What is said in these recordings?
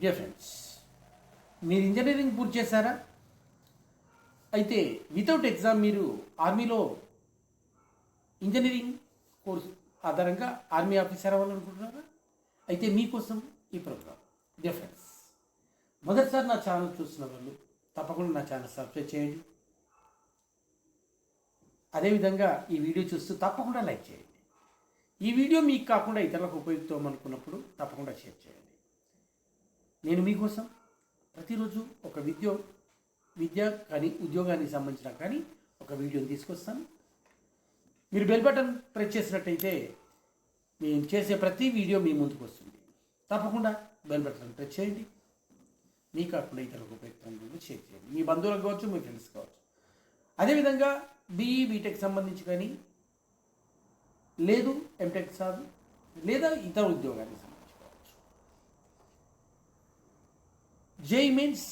Dear friends, మీరు engineering పూర్తి చేశారా? అయితే వితౌట్ ఎగ్జామ్ మీరు ఆర్మీలో ఇంజనీరింగ్ కోర్సు ఆధారంగా ఆర్మీ ఆఫీసర్ అవ్వాలనుకుంటున్నారా? అయితే మీకోసం ఈ ప్రోగ్రామ్. డియర్ ఫ్రెండ్స్, మొదటిసారి నా ఛానల్ చూస్తున్న వాళ్ళు తప్పకుండా నా ఛానల్ సబ్స్క్రైబ్ చేయండి. అదేవిధంగా ఈ వీడియో చూస్తూ తప్పకుండా లైక్ చేయండి. ఈ వీడియో మీకు కాకుండా ఇతరులకు ఉపయోగిస్తాం అనుకున్నప్పుడు తప్పకుండా షేర్ చేయండి. నేను మీకోసం ప్రతిరోజు ఒక విద్య కానీ ఉద్యోగానికి సంబంధించిన కానీ ఒక వీడియోని తీసుకొస్తాను. మీరు బెల్ బటన్ ప్రెస్ చేసినట్టయితే నేను చేసే ప్రతి వీడియో మీ ముందుకు వస్తుంది. తప్పకుండా బెల్ బటన్ ప్రెస్ చేయండి. మీ కాకుండా ఇతరులకు ఉపయోగిస్తాను షేర్ చేయండి. మీ బంధువులకు కావచ్చు, మీ ఫ్రెండ్స్ కావచ్చు. అదేవిధంగా బీఈ బీటెక్ సంబంధించి కానీ లేదు ఎంటెక్ సాగు లేదా ఇతర ఉద్యోగానికి సంబంధించి కావచ్చు, జేఈ మెయిన్స్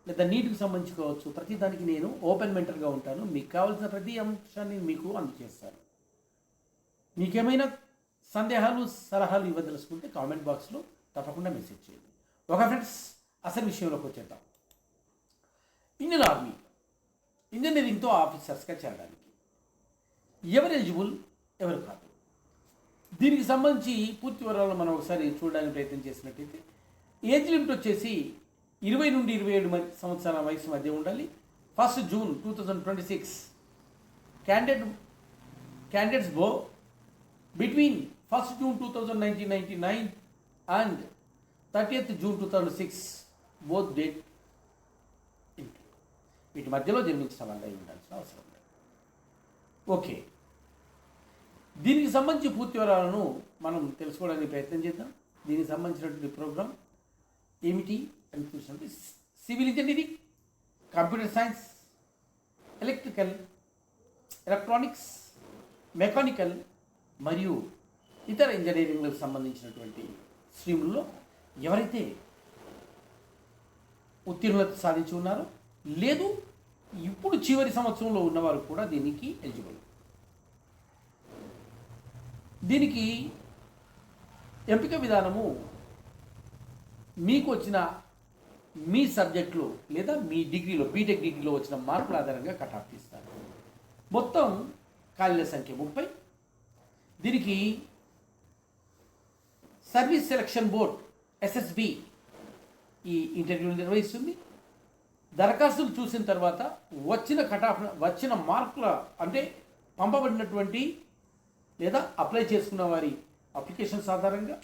లేదా నీట్కి సంబంధించి కావచ్చు, ప్రతి దానికి నేను ఓపెన్ మెంటర్గా ఉంటాను. మీకు కావాల్సిన ప్రతి అంశాన్ని మీకు అందజేస్తాను. మీకేమైనా సందేహాలు సలహాలు ఇవ్వదలుచుకుంటే కామెంట్ బాక్స్లో తప్పకుండా మెసేజ్ చేయండి. ఫ్రెండ్స్, అసలు విషయంలోకి వచ్చేద్దాం. ఇండియన్ ఆర్మీ ఇంజనీరింగ్తో ఆఫీసర్స్గా చేరడానికి ఎవరు ఎలిజిబుల్, ఎవరు కాదు, దీనికి సంబంధించి పూర్తి వివరాలను మనం ఒకసారి చూడడానికి ప్రయత్నం చేసినట్టయితే ఏజ్ లిమిట్ వచ్చేసి 20 నుండి 27 సంవత్సరాల వయసు మధ్య ఉండాలి. 1 June 2026 candidates go between 1 June 1999 and 30th June 2006 both date వీటి మధ్యలో జన్మించిన వాళ్ళు అయి ఉండాల్సిన అవసరం లేదు. ఓకే, దీనికి సంబంధించి పూర్తి వివరాలను మనం తెలుసుకోవడానికి ప్రయత్నం చేద్దాం. దీనికి సంబంధించినటువంటి ప్రోగ్రాం ఏమిటి అని చూసినట్టు civil engineering, computer science, electrical, electronics, mechanical మరియు ఇతర ఇంజనీరింగ్లకు సంబంధించినటువంటి స్ట్రీముల్లో ఎవరైతే ఉత్తీర్ణత సాధించి ఉన్నారో లేదు ఇప్పుడు చివరి సంవత్సరంలో ఉన్నవారు కూడా దీనికి ఎలిజిబుల్. దీనికి ఎంపిక విధానము మీకు వచ్చిన మీ సబ్జెక్టులో లేదా మీ డిగ్రీలో బీటెక్ డిగ్రీలో వచ్చిన మార్కుల ఆధారంగా కట్ ఆఫ్ తీస్తారు. మొత్తం ఖాళీల సంఖ్య 30. దీనికి సర్వీస్ సెలక్షన్ బోర్డ్ ఎస్ఎస్బి ఈ ఇంటర్వ్యూలు నిర్వహిస్తుంది. దరఖాస్తులు చూసిన తర్వాత వచ్చిన మార్కుల అంటే పంపబడినటువంటి లేదా అప్లై చేసుకున్న వారి అప్లికేషన్స్ ఆధారంగా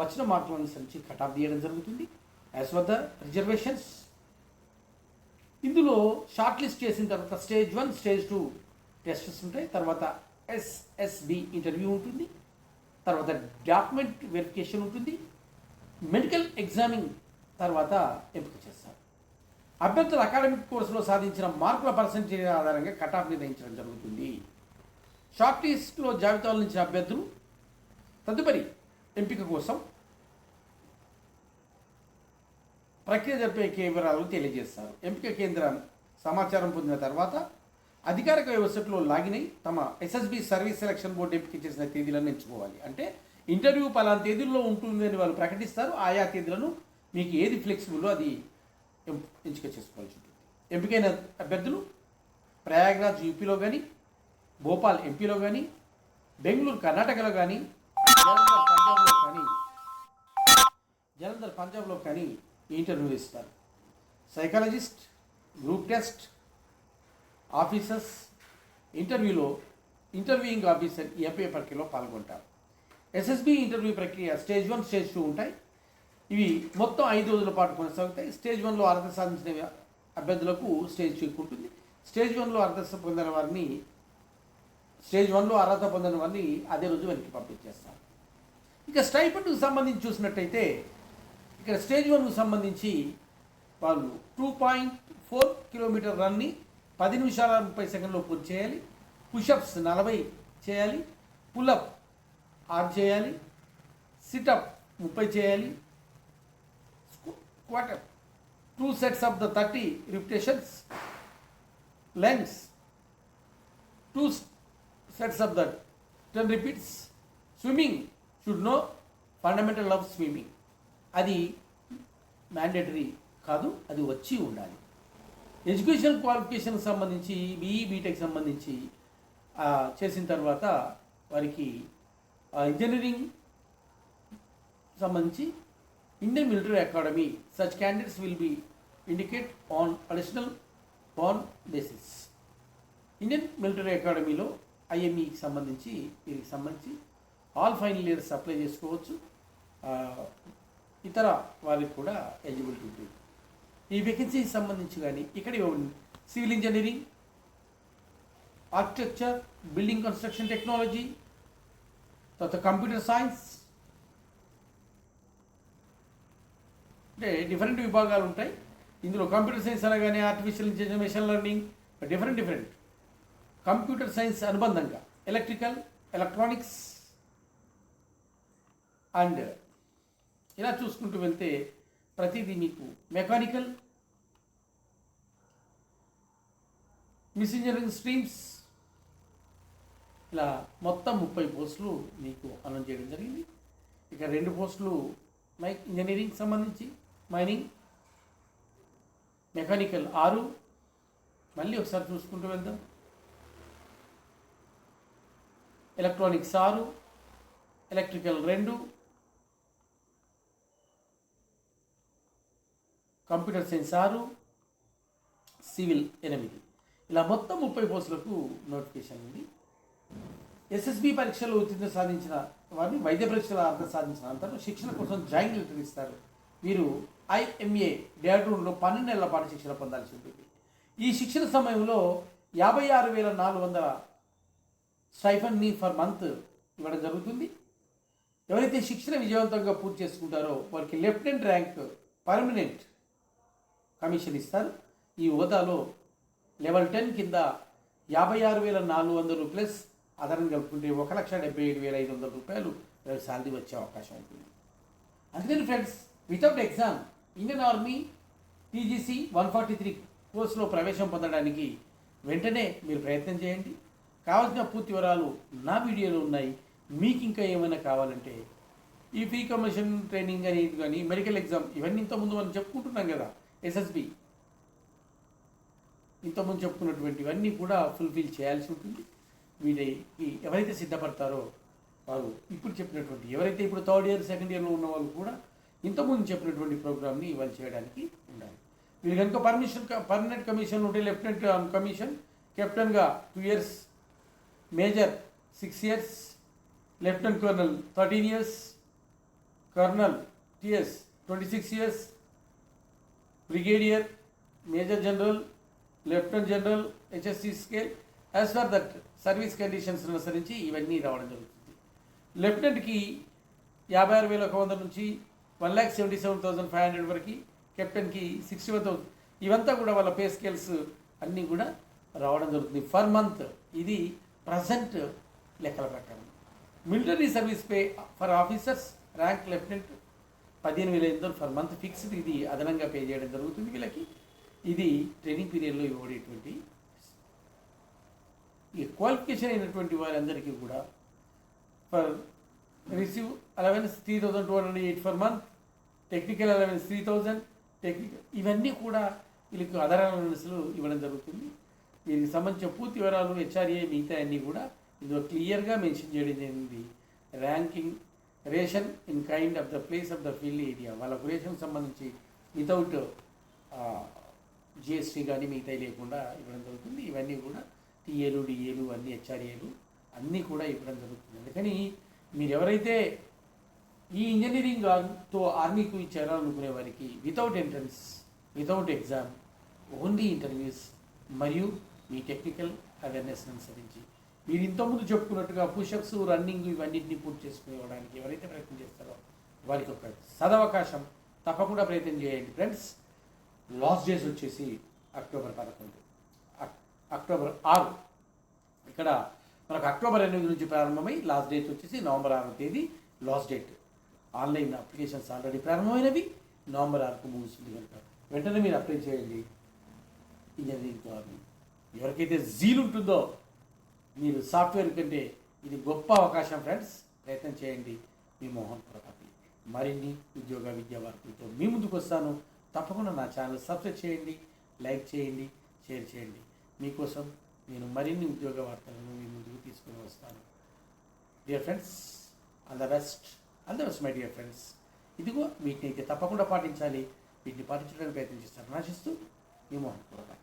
వచ్చిన మార్కులను అనుసరించి కట్ ఆఫ్ తీయడం జరుగుతుంది యాజ్ పర్ ద రిజర్వేషన్స్. ఇందులో షార్ట్ లిస్ట్ చేసిన తర్వాత స్టేజ్ 1, స్టేజ్ 2 టెస్ట్స్ ఉంటాయి. తర్వాత ఎస్ఎస్బి ఇంటర్వ్యూ ఉంటుంది. తర్వాత డాక్యుమెంట్ వెరిఫికేషన్ ఉంటుంది. మెడికల్ ఎగ్జామింగ్ తర్వాత ఎంపిక చేస్తారు. అభ్యర్థులు అకాడమిక్ కోర్సులో సాధించిన మార్కుల పర్సెంటేజ్ ఆధారంగా కట్ ఆఫ్ నిర్ణయించడం జరుగుతుంది. షార్ట్ లిస్ట్లో జాబితాల నుంచి అభ్యర్థులు తదుపరి ఎంపిక కోసం ప్రక్రియ జరిపే వివరాలు తెలియజేస్తారు. ఎంపిక కేంద్రాన్ని సమాచారం పొందిన తర్వాత అధికారిక వెబ్సైట్లో లాగిన్ అయి తమ ఎస్ఎస్బి సర్వీస్ సెలక్షన్ బోర్డు ఎంపిక చేసిన తేదీలను ఎంచుకోవాలి. అంటే ఇంటర్వ్యూ పలానా తేదీల్లో ఉంటుందని వాళ్ళు ప్రకటిస్తారు. ఆయా తేదీలను మీకు ఏది ఫ్లెక్సిబుల్లో అది ఎంపిక చేసుకోవాల్సి ఉంటుంది. ఎంపికైన అభ్యర్థులు ప్రయాగ్రాజ్ యూపీలో కానీ, భోపాల్ ఎంపీలో కానీ, బెంగళూరు కర్ణాటకలో కానీ, జలంధర్ పంజాబ్లో కానీ ఇంటర్వ్యూ ఇస్తారు. Psychologist, group test officers interviewing officer ఈ ఎంపిక ప్రక్రియలో పాల్గొంటారు. ఎస్ఎస్బి ఇంటర్వ్యూ ప్రక్రియ స్టేజ్ 1, స్టేజ్ 2 ఉంటాయి. ఇవి మొత్తం 5 రోజుల పాటు కొనసాగుతాయి. స్టేజ్ 1లో అర్హత సాధించిన అభ్యర్థులకు స్టేజ్ 2 ఉంటుంది. స్టేజ్ 1లో అర్హత పొందిన వారిని అదే రోజు వెనక్కి పంపించేస్తారు. ఇక స్టైపెండ్కు సంబంధించి చూసినట్టయితే ఇక్కడ స్టేజ్ 1కు సంబంధించి వాళ్ళు 2.4 కిలోమీటర్ రన్ని 10 నిమిషాల 30 సెకండ్లో పూర్తి చేయాలి. పుషప్స్ 40 చేయాలి. పుల్అప్ 6 చేయాలి. సిటప్ 30 చేయాలి. Quarter 2 sets of the 30 repetitions. Lengths 2 sets of the 10 repeats. Swimming should know fundamental of swimming. అది మ్యాండేటరీ కాదు, అది వచ్చి ఉండాలి. ఎడ్యుకేషన్ క్వాలిఫికేషన్కి సంబంధించి బీఈ బీటెక్ సంబంధించి చేసిన తర్వాత వారికి ఇంజనీరింగ్ సంబంధించి Indian military academy such candidates will be indicate on additional bond basis. Indian military అకాడమీలో ఐఎంఈకి సంబంధించి వీరికి సంబంధించి ఆల్ ఫైనల్ ఇయర్స్ అప్లై చేసుకోవచ్చు. ఇతర వారికి కూడా ఎలిజిబిలిటీ ఉంటుంది. ఈ వేకెన్సీకి సంబంధించి కానీ ఇక్కడ civil engineering, architecture, building construction technology, తర్వాత కంప్యూటర్ సైన్స్, అంటే డిఫరెంట్ విభాగాలు ఉంటాయి. ఇందులో కంప్యూటర్ సైన్స్ అనగానే artificial intelligence, machine learning, different computer science అనుబంధంగా ఎలక్ట్రికల్, ఎలక్ట్రానిక్స్ అండ్ ఇలా చూసుకుంటూ వెళ్తే ప్రతిదీ మీకు మెకానికల్, మిస్ ఇంజనీరింగ్ స్ట్రీమ్స్ ఇలా మొత్తం 30 పోస్టులు మీకు అనౌన్స్ చేయడం జరిగింది. ఇక 2 పోస్టులు ఇంజనీరింగ్ సంబంధించి మైనింగ్, మెకానికల్ 6, మళ్ళీ ఒకసారి చూసుకుంటూ వెళ్దాం, electronics 6, electrical 2, computer science 6, civil 8, ఇలా మొత్తం 30 పోస్టులకు నోటిఫికేషన్ ఉంది. ఎస్ఎస్బి పరీక్షలో ఉత్తీర్ణత సాధించిన వారిని వైద్య పరీక్షల అర్హత సాధించిన అనంతరం శిక్షణ కోసం జాయింట్ లెటర్ ఇస్తారు. వీరు ఐఎంఏ డేటూన్లో 12 నెలల పాటు శిక్షణ పొందాల్సి ఉంటుంది. ఈ శిక్షణ సమయంలో 56,400 స్టైఫండ్ని ఫర్ మంత్ ఇవ్వడం జరుగుతుంది. ఎవరైతే శిక్షణ విజయవంతంగా పూర్తి చేసుకుంటారో వారికి లెఫ్టినెంట్ ర్యాంక్ పర్మనెంట్ కమిషన్ ఇస్తారు. ఈ హోదాలో లెవెల్ 10 కింద 56,400 ప్లస్ ఆధారం కలుపుకుంటే 1,77,500 రూపాయలు శాలరీ వచ్చే అవకాశం ఉంటుంది. అందుకని friends, without exam Indian army TGC 143 కోర్సులో ప్రవేశం పొందడానికి వెంటనే మీరు ప్రయత్నం చేయండి. కావాల్సిన పూర్తి వివరాలు నా వీడియోలో ఉన్నాయి. మీకు ఇంకా ఏమైనా కావాలంటే ఈ ఫ్రీ కమిషన్ ట్రైనింగ్ అని ఇది కానీ మెడికల్ ఎగ్జామ్ ఇవన్నీ ఇంతకుముందు మనం చెప్పుకుంటున్నాం కదా, ఎస్ఎస్బి ఇంతకుముందు చెప్పుకున్నటువంటివన్నీ కూడా ఫుల్ఫిల్ చేయాల్సి ఉంటుంది. వీటికి ఎవరైతే సిద్ధపడతారో వారు ఇప్పుడు చెప్పినటువంటి ఎవరైతే ఇప్పుడు 3rd ఇయర్ 2nd ఇయర్లో ఉన్న వాళ్ళు కూడా ఇంతకుముందు చెప్పినటువంటి ప్రోగ్రామ్ని ఇవాళ చేయడానికి ఉండాలి. వీరు కనుక పర్మనెంట్ కమిషన్ ఉంటే లెఫ్టినెంట్ కమిషన్, కెప్టెన్గా 2 years, major 6 years, lieutenant colonel 13 years, colonel TS 26 years, brigadier, major general, lieutenant general HSC scale as for that service conditions అనుసరించి ఇవన్నీ రావడం జరుగుతుంది. లెఫ్టినెంట్కి 56,100 నుంచి 1,77,500 వరకు, కెప్టెన్కి 61,000. ఇవంతా కూడా వాళ్ళ పే స్కేల్స్ అన్నీ కూడా రావడం జరుగుతుంది ఫర్ మంత్. ఇది ప్రజెంట్ లెక్కల ప్రకారం. Military service pay for officers rank lieutenant 15,500 for month fixed. ఇది అదనంగా పే చేయడం జరుగుతుంది వీళ్ళకి. ఇది ట్రైనింగ్ పీరియడ్లో ఇవ్వబడేటువంటి ఈ క్వాలిఫికేషన్ అయినటువంటి వారందరికీ కూడా for receive allowance 3,208 for month, technical allowance 3,000, technical ఇవన్నీ కూడా వీళ్ళకి అదర్ అలవెన్స్లు ఇవ్వడం జరుగుతుంది. వీరికి సంబంధించిన పూర్తి వివరాలు హెచ్ఆర్ఏ మిగతా అన్నీ కూడా ఇందులో క్లియర్గా మెన్షన్ చేయడం జరిగింది. Ranking ration in kind of the place of the field area, వాళ్ళకు రేషన్ సంబంధించి వితౌట్ జిఎస్టీ కానీ మిగతా లేకుండా ఇవ్వడం జరుగుతుంది. ఇవన్నీ కూడా టీఏలు, డిఏలు అన్ని హెచ్ఆర్ఏలు అన్నీ కూడా ఇవ్వడం జరుగుతుంది. అందుకని మీరు ఎవరైతే ఈ ఇంజనీరింగ్తో ఆర్మీకు చేరాలనుకునే వారికి without entrance, without exam, only interviews మరియు మీ టెక్నికల్ అవేర్నెస్ అనుసరించి మీరు ఇంతకుముందు చెప్పుకున్నట్టుగా పుషప్స్, రన్నింగ్ ఇవన్నింటినీ పూర్తి చేసుకోవడానికి ఎవరైతే ప్రయత్నం చేస్తారో వారికి ఒక సదవకాశం తప్పకుండా ప్రయత్నం చేయండి ఫ్రెండ్స్. లాస్ట్ డేస్ వచ్చేసి అక్టోబర్ 11, అక్టోబర్ 6. ఇక్కడ మనకు అక్టోబర్ 8 నుంచి ప్రారంభమై లాస్ట్ డేట్ వచ్చేసి నవంబర్ 6వ తేదీ last date. Online applications already ప్రారంభమైనవి, నవంబర్ 6కు ముగుస్తుంది కనుక వెంటనే మీరు అప్లై చేయండి ఇంజనీరింగ్ ద్వారా. ఎవరికైతే జీల్ ఉంటుందో మీరు సాఫ్ట్వేర్ కంటే ఇది గొప్ప అవకాశం ఫ్రెండ్స్, ప్రయత్నం చేయండి. మీ మోహన్ ప్రతాప్. మరిన్ని విద్యా వార్తలతో మీ ముందుకు వస్తాను. తప్పకుండా నా ఛానల్ సబ్స్క్రైబ్ చేయండి, లైక్ చేయండి, షేర్ చేయండి. మీకోసం నేను మరిన్ని ఉద్యోగ వార్తలను మీ ముందుకు తీసుకుని వస్తాను. Dear friends, all the best my dear friends. ఇదిగో వీటిని అయితే తప్పకుండా పాటించాలి. వీటిని పాటించడానికి ప్రయత్నం చేస్తారని ఆశిస్తూ మీ మోహన్ కుమార్.